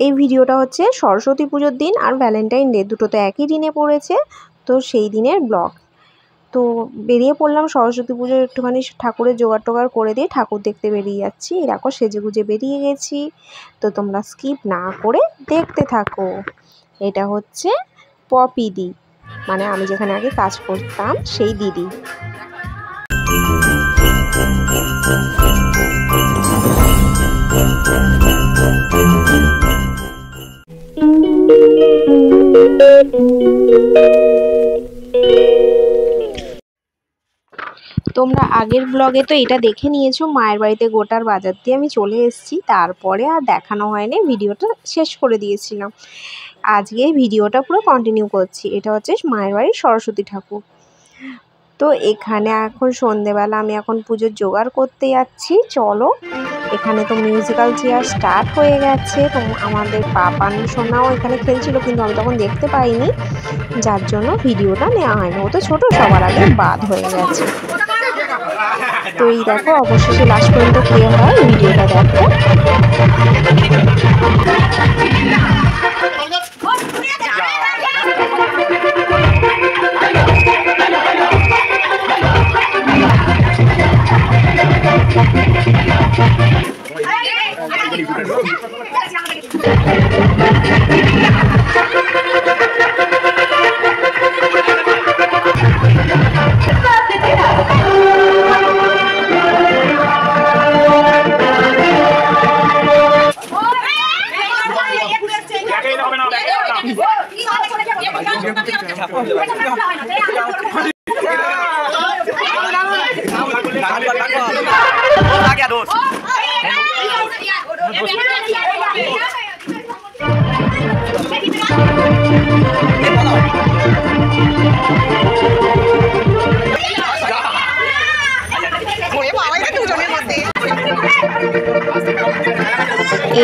এই ভিডিওটা হচ্ছে সরস্বতী পুজোর দিন আর ভ্যালেন্টাইন ডে, দুটো তো একই দিনে পড়েছে, তো সেই দিনের ব্লগ। তো বেরিয়ে পড়লাম সরস্বতী পুজোর একটুখানি ঠাকুরের জোগাড় টোগাড় করে দিয়ে ঠাকুর দেখতে বেরিয়ে যাচ্ছি। এরকম সেজেগুজে বেরিয়ে গেছি, তো তোমরা স্কিপ না করে দেখতে থাকো। এটা হচ্ছে পপি দি, মানে আমি যেখানে আগে কাজ করতাম সেই দিদি। তোমরা আগের ব্লগে তো এটা দেখে নিয়েছো, মায়ের বাড়িতে গোটার বাজার দিয়ে আমি চলে এসেছি, তারপরে আর দেখানো হয়নি, ভিডিওটা শেষ করে দিয়েছিলাম। আজকে ভিডিওটা পুরো কন্টিনিউ করছি। এটা হচ্ছে মায়ের বাড়ির সরস্বতী ঠাকুর। তো এখানে এখন সন্ধেবেলা আমি এখন পুজোর জোগাড় করতে যাচ্ছি। চলো, এখানে তো মিউজিক্যাল চেয়ার স্টার্ট হয়ে গেছে। তো আমাদের পাপান সোনাও এখানে খেলছিল, কিন্তু আমি তখন দেখতে পাইনি, যার জন্য ভিডিওটা নেওয়া হয়নি। ও তো ছোটো, সবার আগে বাদ হয়ে গেছে। তো এই দেখো অবশেষে লাস্ট পর্যন্ত কে হয়, ভিডিওটা দেখো।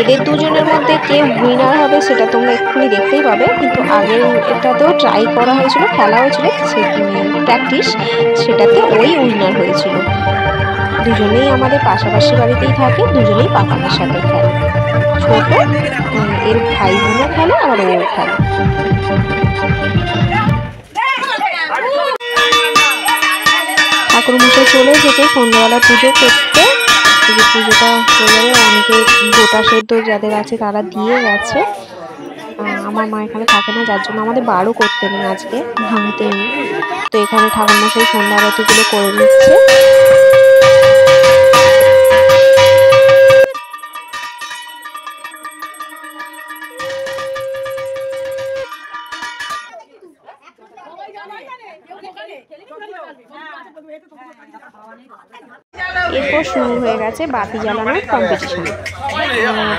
এদের দুজনের মধ্যে কে উইনার হবে সেটা তোমরা এক্ষুনি দেখতেই পাবে, কিন্তু আগের এটাতেও ট্রাই করা হয়েছিল, খেলা হয়েছিল, প্র্যাকটিস, সেটাতে ওই উইনার হয়েছিল। দুজনেই আমাদের পাশাপাশি বাড়িতেই থাকে, দুজনেই পাপানের সাথে খেলে। ছোট এর ভাই বোনও খেলে, আবার ওও খেলে। ঠাকুর মশাই চলে এসেছে সন্ধ্যাবেলা পুজো করতে। এই যে পুজোটা হয়ে যাবে, অনেকে গোটা সেদ্ধ যাদের আছে তারা দিয়ে গেছে। আমার মা এখানে থাকে না, যার জন্য আমাদের বারও করতে নেই, আজকে ভাঙতে নেই। তো এখানে ঠাকুর মশাই সন্ধ্যা আরতিগুলো করে নিচ্ছে। এরপর শুরু হয়ে গেছে বাতি জ্বালানোর কম্পিটিশন।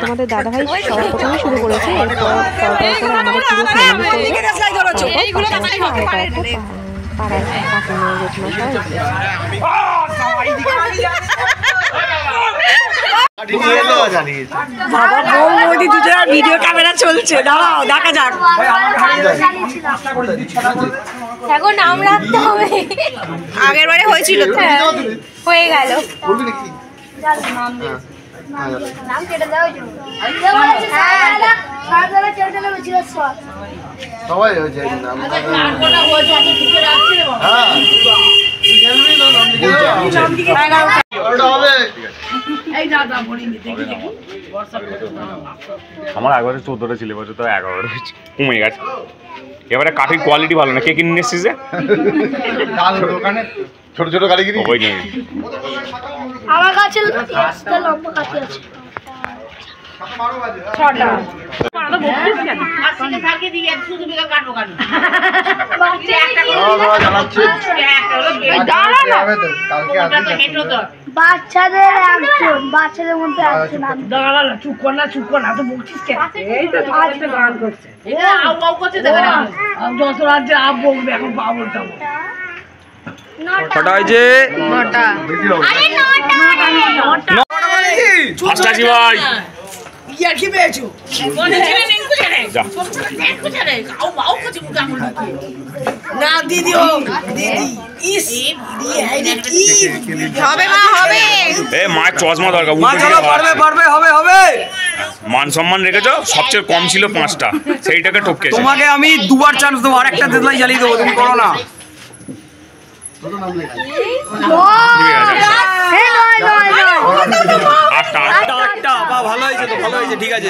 তোমাদের দাদাভাই সবার প্রথমে শুরু করেছে, এরপর করে আমাদের পুরো ফ্যামিলি পাড়ায় কাকিমা জেঠিমা সবাই ভিডিও ক্যামেরা চলছে, দাঁড়াও দেখা যাক। এখন নাম রাখতে হবে, আগের বারে হয়েছিল, হয়ে গেল। নাম কেটে দেওয়া সবাই হয়েছে আমার আগের 14টা ছিল, বছর তো 11 কমে গেছে। এবারে কাঠের কোয়ালিটি ভালো না, কে কিনে এসেছিস? ছোট ছোট কারিগরি ওই নেই, আমার কাছে লম্বা কাঠি আছে। বাচ্চাদের একজন, বাচ্চাদের মধ্যে একজন। চুপ কর না, চুপ কর না, তো বলছিস কেন? যত রাজ্যে আপ বলবে, এখন পা বলতে হবে। কটা হয়েছে? ভাই কি পেয়েছো? না দিদি, হবে মা, হবে। মায়ের চশমা দরকার, হবে হবে। মান সম্মান রেখেছো, সবচেয়ে কম ছিল 5টা, সেইটাকে টপকে তোমাকে আমি 2বার চান্স দেবো, আরেকটা দেশলাই জ্বালিয়ে দেবো, তুমি করো না। আটটা, বাহ, ভালো হয়েছে তো, ভালো হয়েছে, ঠিক আছে।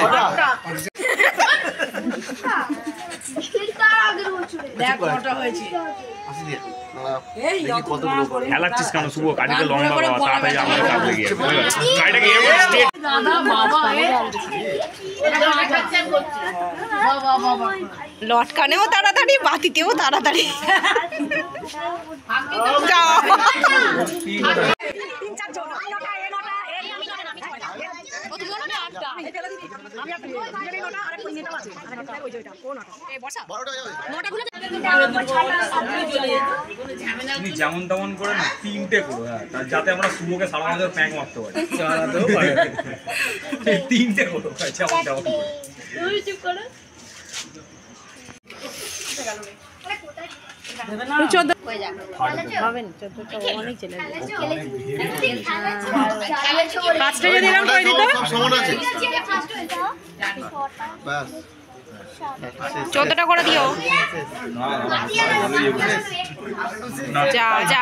খেলাচ্ছিস কেন শুভ? কাটিতে লম্বা বাবা, তাড়াতাড়ি আমাদের কাজ লেগে যাবে। গাড়িটাকে স্টেট লটকানেও তাড়াতাড়ি, বাতিতেও তাড়াতাড়ি। যাও। তুমি যেমন তেমন করে না 3টে করো, যাতে আমরা শুভকে সারা বছর প্যাক মারতে পারি। 3টে করো যেমন তেমন করে। চোদ্দটা করে দিও। যা যা,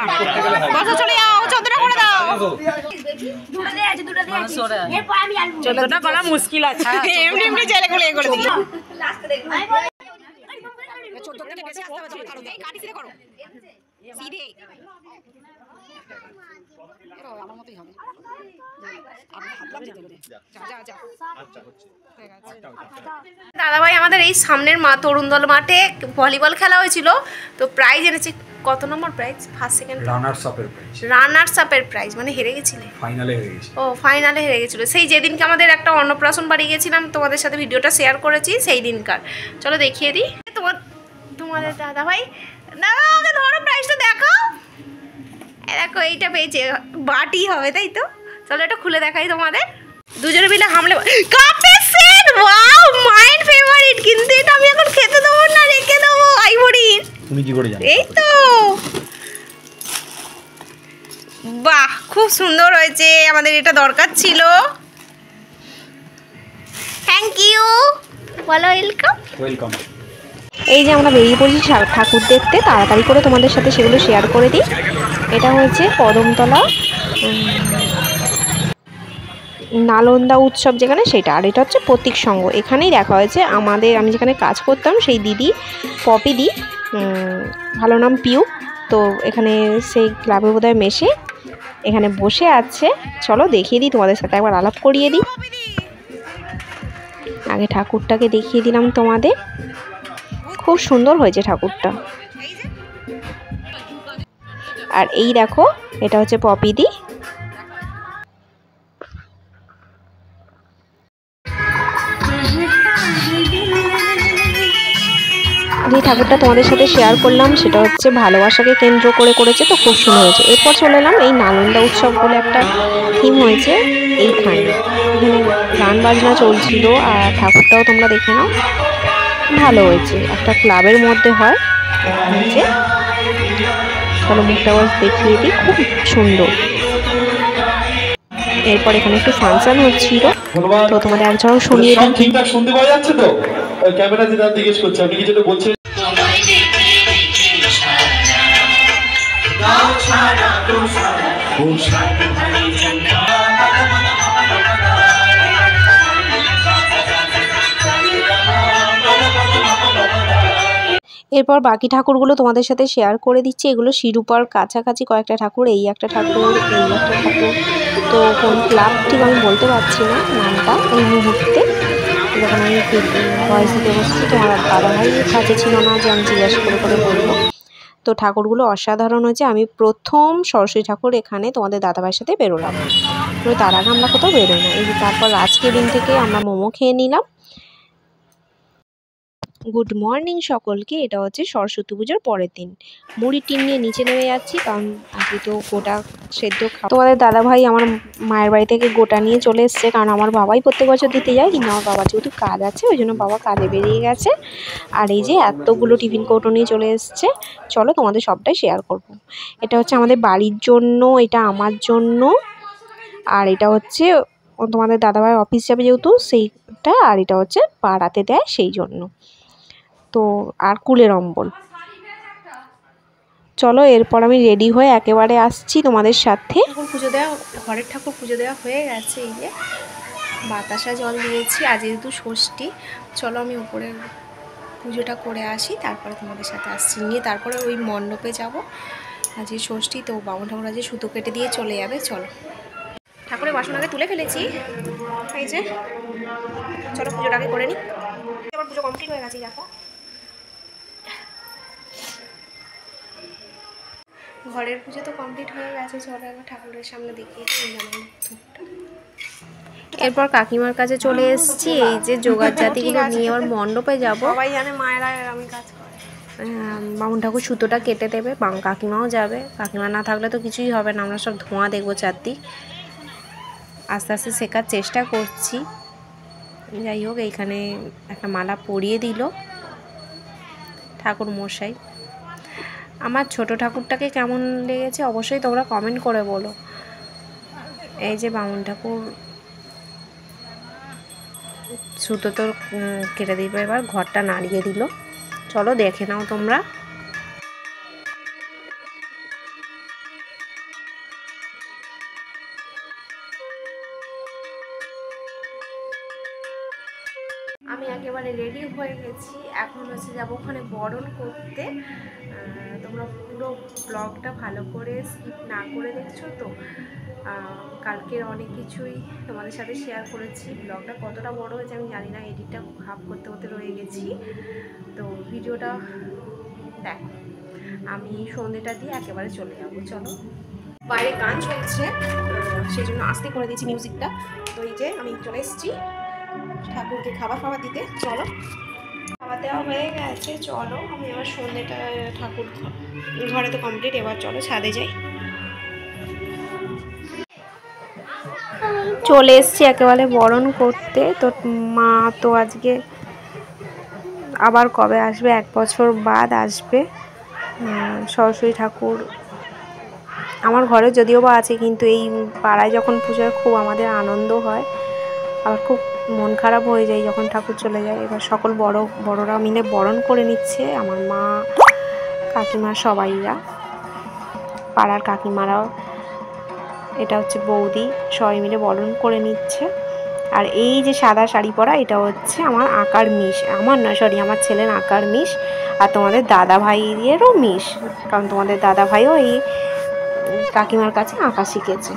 বসো, চলে যাও, 14টা করে দাও। 14টা করা মুশকিল আছে, এমনি এমনি চাইলে করে করে দিই। 14টা বেশি আসতে হবে, চলো এই কাটি সিধে করো, সিধে আমার মতই হবে। দাদাভাই আমাদের এই সামনের তরুণদল মাঠে ভলিবল খেলা হয়েছিল, তো প্রাইজ এনেছে। কত নম্বর প্রাইজ? ফার্স্ট সেকেন্ড রানার্স আপের প্রাইজ, মানে হেরে গেছিলে? ফাইনালে হেরে গেছি। ও ফাইনালে হেরে গেছিল। সেই যেদিনকে আমাদের একটা অন্নপ্রাশন বাড়ি গেছিলাম, তোমাদের সাথে ভিডিওটা শেয়ার করেছি সেই দিনকার। চলো দেখিয়ে দিই। তোমাদের দাদাভাই, না আমাকে ধরো, প্রাইজটা দেখাও। দেখো এইটা পেয়েছে, বাটি হবে, তাই তো? চলো এটা খুলে দেখাই তোমাদের। দুজনে মিলে হামলে কাপের সেট, ওয়াও মাই ফেভারিট। কিন্তু এটা আমি এখন খেতে দেবো না, রেখে দেবো আইভরির। তুমি কি করে জানো? এই তো, বাহ খুব সুন্দর হয়েছে, আমাদের এটা দরকার ছিল। থ্যাংক ইউ, বলো ওয়েলকাম। ওয়েলকাম। এই যে আমরা বেরিয়ে পড়ছি ঠাকুর দেখতে, তাড়াতাড়ি করে তোমাদের সাথে সেগুলো শেয়ার করে দিই। এটা হচ্ছে কদমতলা নালন্দা উৎসব যেখানে, সেটা। আর এটা হচ্ছে প্রতীক সংঘ, এখানেই দেখা হয়েছে আমাদের, আমি যেখানে কাজ করতাম সেই দিদি, পপি দি, ভালো নাম পিউ, তো এখানে সেই ক্লাবে বোধহয় মেশে এখানে বসে আছে। চলো দেখিয়ে দিই তোমাদের সাথে, একবার আলাপ করিয়ে দিই। আগে ঠাকুরটাকে দেখিয়ে দিলাম তোমাদের, খুব সুন্দর হয়েছে ঠাকুরটা। আর এই দেখো, এটা হচ্ছে পপিদি। যে ঠাকুরটা তোমাদের সাথে শেয়ার করলাম সেটা হচ্ছে ভালোবাসাকে কেন্দ্র করে করেছে, তো খুব সুন্দর হয়েছে। এরপর চলে এলাম এই নালন্দা উৎসব বলে একটা থিম হয়েছে এইখানে, এখানে গান বাজনা চলছিল, আর ঠাকুরটাও তোমরা দেখে নাও, ভালো হয়েছে। একটা ক্লাবের মধ্যে হয় হচ্ছে, চলো মুখটা দেখিয়ে দিই, খুব সুন্দর। এরপর এখানে একটু ফাংশন হচ্ছিল, তো তোমাদের এক ঝলক শুনিয়ে দিই। ঠিকঠাক শুনতে পাওয়া যাচ্ছে তো? ক্যামেরা যেটা জিজ্ঞেস করছে, আপনি কি যেটা বলছেন? এরপর বাকি ঠাকুরগুলো তোমাদের সাথে শেয়ার করে দিচ্ছি। এগুলো শিরুপার কাছাকাছি কয়েকটা ঠাকুর, এই একটা ঠাকুর, এই একটা ঠাকুর, তো কোন ক্লাব ঠিক আমি বলতে পারছি না নামটা এই মুহূর্তে, যখন আমি ভয়েস দিতে বসছি তোমার দাদাভাই কাছে ছিল না যে আমি জিজ্ঞাসা করে করে বলবো। তো ঠাকুরগুলো অসাধারণ হয়েছে। আমি প্রথম সরস্বতী ঠাকুর এখানে তোমাদের দাদাভাইয়ের সাথে বেরোলাম, তার আগে আমরা কোথাও বেরোই না। এই তারপর আজকের দিন থেকে আমরা মোমো খেয়ে নিলাম। গুড মর্নিং সকলকে। এটা হচ্ছে সরস্বতী পুজোর পরের দিন। মুড়ির টিন নিয়ে নিচে নেমে যাচ্ছি, কারণ আজকে তো গোটা সেদ্ধ খাওয়া। তোমাদের দাদাভাই আমার মায়ের বাড়ি থেকে গোটা নিয়ে চলে এসছে, কারণ আমার বাবাই প্রত্যেক বছর দিতে যায়, কিন্তু আমার বাবার যেহেতু কাজ আছে ওই জন্য বাবা কাজে বেরিয়ে গেছে। আর এই যে এতগুলো টিফিন কৌটো নিয়ে চলে এসছে, চলো তোমাদের সবটাই শেয়ার করব। এটা হচ্ছে আমাদের বাড়ির জন্য, এটা আমার জন্য, আর এটা হচ্ছে তোমাদের দাদাভাই অফিস যাবে যেহেতু সেইটা, আর এটা হচ্ছে পাড়াতে দেয় সেই জন্য। তো আর কুলের অম্বল। চলো এরপর আমি রেডি হয়ে একেবারে আসছি তোমাদের সাথে। ঠাকুর পুজো দেওয়া, ঘরের ঠাকুর পুজো দেওয়া হয়ে গেছে। এই যে বাতাসা জল দিয়েছি, আজ যেহেতু ষষ্ঠী। চলো আমি উপরে পুজোটা করে আসি, তারপরে তোমাদের সাথে আসছি। নিয়ে তারপরে ওই মণ্ডপে যাব। আজকে ষষ্ঠী, তো বামুন ঠাকুর আজকে সুতো কেটে দিয়ে চলে যাবে। চলো ঠাকুরের বাসন আগে তুলে ফেলেছি, এই যে চলো পুজোটা আগে করে নিই। আমার পুজো কমপ্লিট হয়ে গেছে, দেখো ঘরের পুজো তো কমপ্লিট হয়ে গেছে। চলো এবার ঠাকুরের সামনে দেখিয়ে এরপর কাকিমার কাছে চলে এসেছি। এই যে জোগাড় জাতিগুলো নিয়ে আবার মণ্ডপে যাব। সবাই জানে মায়েরা আমি কাজ করে। বামুন ঠাকুর সুতোটা কেটে দেবে, কাকিমাও যাবে। কাকিমা না থাকলে তো কিছুই হবে না, আমরা সব ধোঁয়া দেখবো চারদিক। আস্তে আস্তে শেখার চেষ্টা করছি। যাই হোক, এইখানে একটা মালা পরিয়ে দিল ঠাকুর মশাই। আমার ছোট ঠাকুরটাকে কেমন লেগেছে অবশ্যই তোমরা কমেন্ট করে বলো। এই যে বামুন ঠাকুর সুতো তো কেটে দিল, এবার ঘরটা নাড়িয়ে দিল। চলো দেখে নাও তোমরা। আমি একেবারে রেডি হয়ে গেছি, এখন হচ্ছে যাবো ওখানে বরণ করতে। তোমরা পুরো ব্লগটা ভালো করে স্কিপ না করে দেখছো তো। কালকের অনেক কিছুই তোমাদের সাথে শেয়ার করেছি। ব্লগটা কতটা বড় হয়েছে আমি জানি না, এডিটটা হাফ করতে করতে রয়ে গেছি। তো ভিডিওটা দেখো, আমি সন্ধ্যেটা দিয়ে একেবারে চলে যাবো। চলো, বাইরে গান চলছে সেই জন্য আস্তে করে দিয়েছি মিউজিকটা। তো এই যে আমি চলে এসেছি ঠাকুরকে খাবার দিতে। চলো, খাবার দেওয়া হয়ে গেছে। চলো আমি এবার সন্ধ্যেটা ঠাকুর ঘরে তো কমপ্লিট, এবার চলো ছাদে যাই। চলে এসছি একেবারে বরণ করতে। তো মা তো আজকে আবার কবে আসবে, 1 বছর বাদ আসবে সরস্বতী ঠাকুর। আমার ঘরে যদিও বা আছে, কিন্তু এই পাড়ায় যখন পুজো খুব আমাদের আনন্দ হয়, আবার খুব মন খারাপ হয়ে যায় যখন ঠাকুর চলে যায়। এবার সকল বড়রা মিলে বরণ করে নিচ্ছে, আমার মা, কাকিমা, সবাইরা, পাড়ার কাকিমারাও, এটা হচ্ছে বৌদি, সবাই মিলে বরণ করে নিচ্ছে। আর এই যে সাদা শাড়ি পরা, এটা হচ্ছে আমার আঁকার মিশ, আমার ছেলের আঁকার মিশ, আর তোমাদের দাদা ভাইয়েরও মিশ, কারণ তোমাদের দাদা ভাইও এই কাকিমার কাছে আঁকা শিখেছে।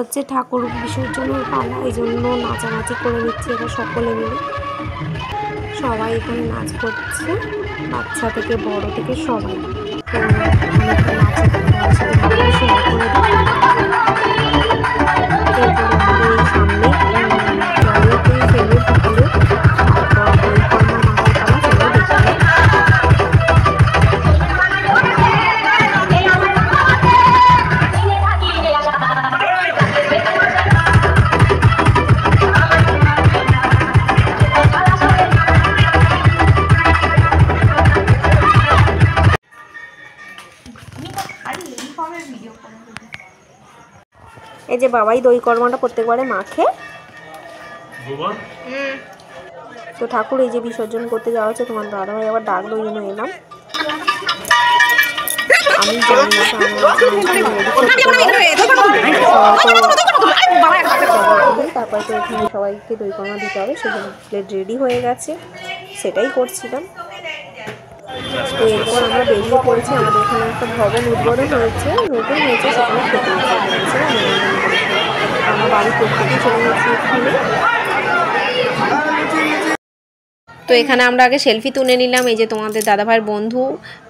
হচ্ছে ঠাকুর বিসর্জনের পালা, এই জন্য নাচানাচি করে নিচ্ছে এরা সকলে মিলে। সবাই এখানে নাচ করছে, বাচ্চা থেকে বড় থেকে সবাই। তো অনেকটা নাচে তোমাদের সাথে ভালো শেয়ার করে দিই। এরপরে আমাদের এই সামনে জলেতে ফেলে পুকুরে তারপর পরিক্রমা মাথার পালা চলে দেখি। এই যে বাবাই দই কর্মাটা প্রত্যেকবারে মাখে। তো ঠাকুর এই যে বিসর্জন করতে যাওয়া হচ্ছে, তোমার দাদাভাই আবার ডাকলো, ওই জন্য এলাম। আমি জানি না তারপরে তো এখানে সবাইকে দই কর্মা দিতে হবে, সেজন্য প্লেট রেডি হয়ে গেছে, সেটাই করছিলাম। তো এরপর আমরা বেরিয়ে পড়েছি, আমাদের এখানে একটা ভবন উদ্বোধন হয়েছে, নতুন হয়েছে, সেখানে খেতে আমরা বাড়ি প্রত্যেকেই চলে গেছি এখানে। তো এখানে আমরা আগে সেলফি তুলে নিলাম। এই যে তোমাদের দাদাভাইয়ের বন্ধু,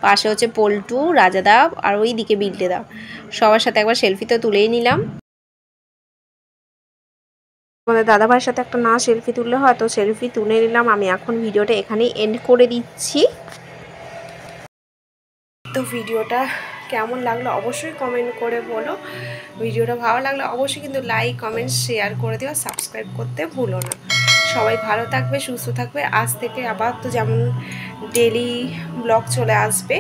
পাশে হচ্ছে পল্টু, রাজাদা আর ওই দিকে বিল্টেদা, সবার সাথে একবার সেলফি তো তুলেই নিলাম। তোমাদের দাদাভাইয়ের সাথে একটা না সেলফি তুললে হয়, তো সেলফি তুলে নিলাম। আমি এখন ভিডিওটা এখানেই এন্ড করে দিচ্ছি। তো ভিডিওটা কেমন লাগলো অবশ্যই কমেন্ট করে বলো। ভিডিওটা ভালো লাগলে অবশ্যই কিন্তু লাইক কমেন্ট শেয়ার করে দিও, সাবস্ক্রাইব করতে ভুলো না। সবাই ভালো থাকবে, সুস্থ থাকবে। আজ থেকে আবার তো যেমন ডেলি ব্লগ চলে আসবে।